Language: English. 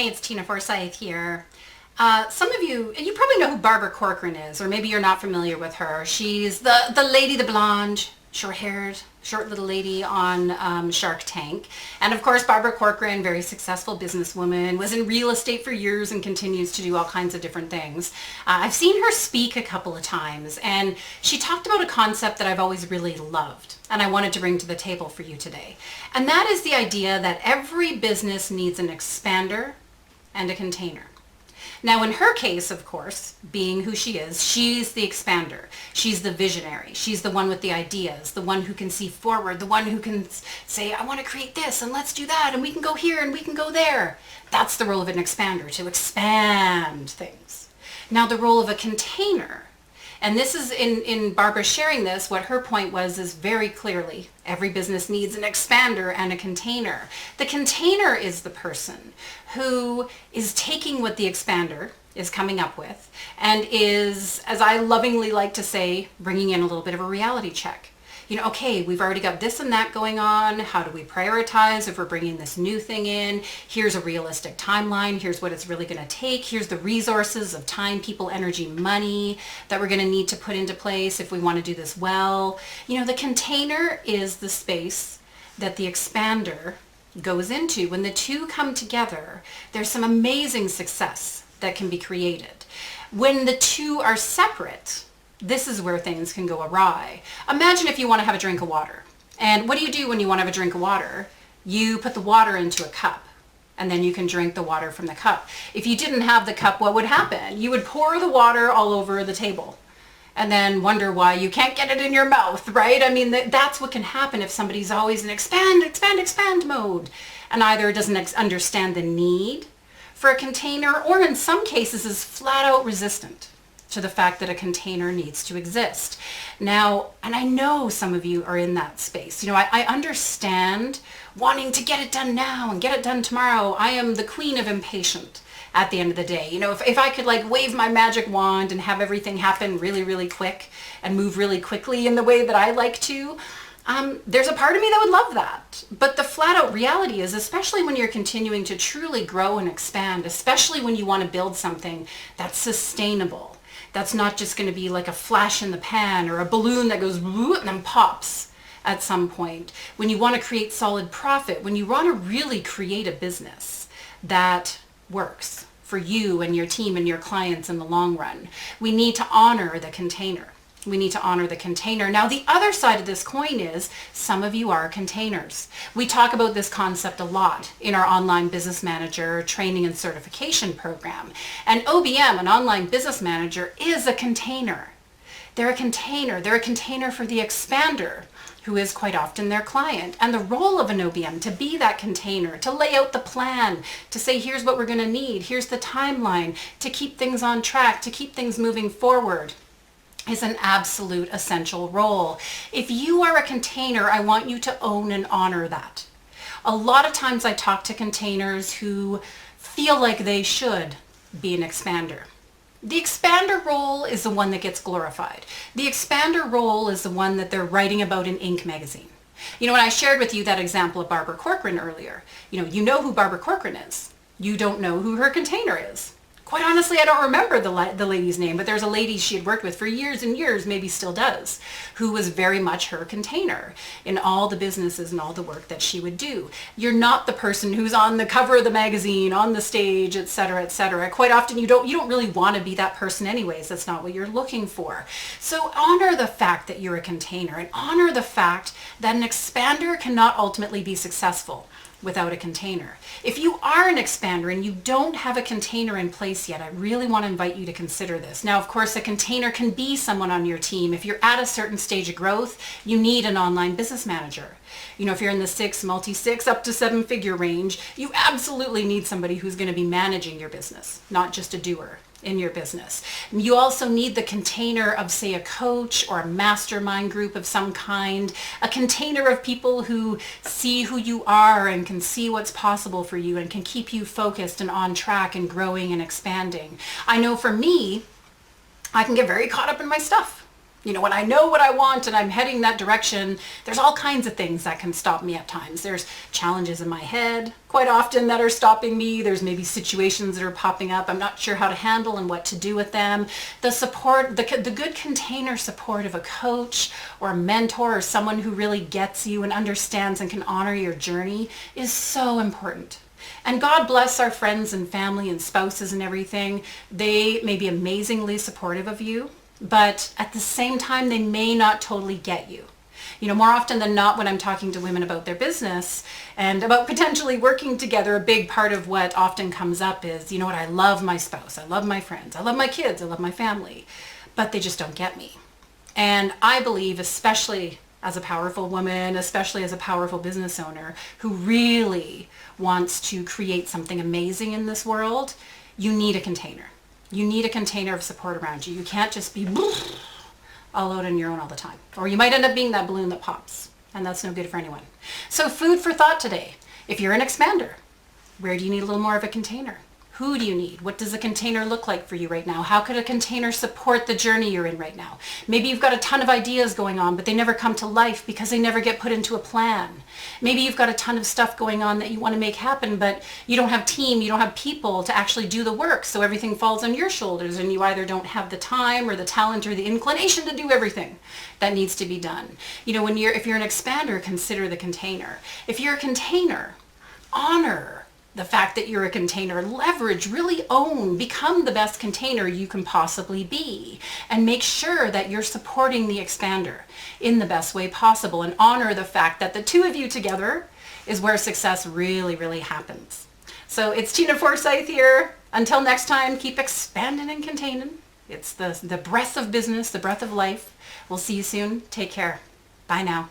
Hey, it's Tina Forsyth here. Some of you, and you probably know who Barbara Corcoran is, or maybe you're not familiar with her. She's the lady, the blonde, short-haired, short little lady on Shark Tank. And of course, Barbara Corcoran, very successful businesswoman, was in real estate for years and continues to do all kinds of different things. I've seen her speak a couple of times, and she talked about a concept that I've always really loved, and I wanted to bring to the table for you today. And that is the idea that every business needs an expander and a container. Now, in her case, of course, being who she is, she's the expander. She's the visionary. She's the one with the ideas, the one who can see forward, the one who can say, I want to create this and let's do that and we can go here and we can go there. That's the role of an expander, to expand things. Now, the role of a container, and this is in Barbara sharing this, what her point was is very clearly, every business needs an expander and a container. The container is the person who is taking what the expander is coming up with and is, as I lovingly like to say, bringing in a little bit of a reality check. You know, okay, we've already got this and that going on. How do we prioritize if we're bringing this new thing in? Here's a realistic timeline. Here's what it's really going to take. Here's the resources of time, people, energy, money that we're going to need to put into place if we want to do this well. You know, the container is the space that the expander goes into. When the two come together, there's some amazing success that can be created. When the two are separate, this is where things can go awry. Imagine if you want to have a drink of water. And what do you do when you want to have a drink of water? You put the water into a cup, and then you can drink the water from the cup. If you didn't have the cup, what would happen? You would pour the water all over the table and then wonder why you can't get it in your mouth, right? I mean, that's what can happen if somebody's always in expand mode and either doesn't understand the need for a container or in some cases is flat out resistant to the fact that a container needs to exist. Now, and I know some of you are in that space. You know, I understand wanting to get it done now and get it done tomorrow. I am the queen of impatient at the end of the day. You know, if I could like wave my magic wand and have everything happen really, really quick and move really quickly in the way that I like to, there's a part of me that would love that. But the flat out reality is, especially when you're continuing to truly grow and expand, especially when you want to build something that's sustainable, that's not just going to be like a flash in the pan or a balloon that goes whoop and then pops at some point. When you want to create solid profit, when you want to really create a business that works for you and your team and your clients in the long run, we need to honor the container. We need to honor the container. Now, the other side of this coin is some of you are containers. We talk about this concept a lot in our online business manager training and certification program. And OBM, an online business manager, is a container. They're a container. They're a container for the expander, who is quite often their client. And the role of an OBM, to be that container, to lay out the plan, to say, here's what we're going to need, here's the timeline, to keep things on track, to keep things moving forward, is an absolute essential role. If you are a container, I want you to own and honor that. A lot of times I talk to containers who feel like they should be an expander. The expander role is the one that gets glorified. The expander role is the one that they're writing about in Inc. magazine. You know, when I shared with you that example of Barbara Corcoran earlier, you know who Barbara Corcoran is. You don't know who her container is. Quite honestly, I don't remember the lady's name, but there's a lady she had worked with for years and years, maybe still does, who was very much her container in all the businesses and all the work that she would do. You're not the person who's on the cover of the magazine, on the stage, et cetera, et cetera. Quite often you don't really want to be that person anyways. That's not what you're looking for. So honor the fact that you're a container and honor the fact that an expander cannot ultimately be successful without a container. If you are an expander and you don't have a container in place yet, I really want to invite you to consider this. Now, of course, a container can be someone on your team. If you're at a certain stage of growth, you need an online business manager. You know, if you're in the multi-six up to 7-figure range, you absolutely need somebody who's going to be managing your business, not just a doer in your business. You also need the container of, say, a coach or a mastermind group of some kind, a container of people who see who you are and can see what's possible for you and can keep you focused and on track and growing and expanding. I know for me, I can get very caught up in my stuff. When I know what I want and I'm heading that direction, there's all kinds of things that can stop me at times. There's challenges in my head quite often that are stopping me. There's maybe situations that are popping up I'm not sure how to handle and what to do with them. The support, the good container support of a coach or a mentor or someone who really gets you and understands and can honor your journey is so important. And God bless our friends and family and spouses and everything. They may be amazingly supportive of you, but at the same time, they may not totally get you. More often than not, when I'm talking to women about their business and about potentially working together, a big part of what often comes up is, I love my spouse, I love my friends, I love my kids, I love my family, but they just don't get me. And I believe, especially as a powerful woman, especially as a powerful business owner who really wants to create something amazing in this world, you need a container. You need a container of support around you. You can't just be all out on your own all the time. Or you might end up being that balloon that pops, and that's no good for anyone. So food for thought today. If you're an expander, where do you need a little more of a container? Who do you need? What does a container look like for you right now? How could a container support the journey you're in right now? Maybe you've got a ton of ideas going on, but they never come to life because they never get put into a plan. Maybe you've got a ton of stuff going on that you want to make happen, but you don't have team, you don't have people to actually do the work, so everything falls on your shoulders and you either don't have the time or the talent or the inclination to do everything that needs to be done. If you're an expander, consider the container. If you're a container, honor the fact that you're a container, leverage, really own, become the best container you can possibly be, and make sure that you're supporting the expander in the best way possible, and honor the fact that the two of you together is where success really, really happens. So it's Tina Forsyth here. Until next time, keep expanding and containing. It's the breath of business, the breath of life. We'll see you soon. Take care. Bye now.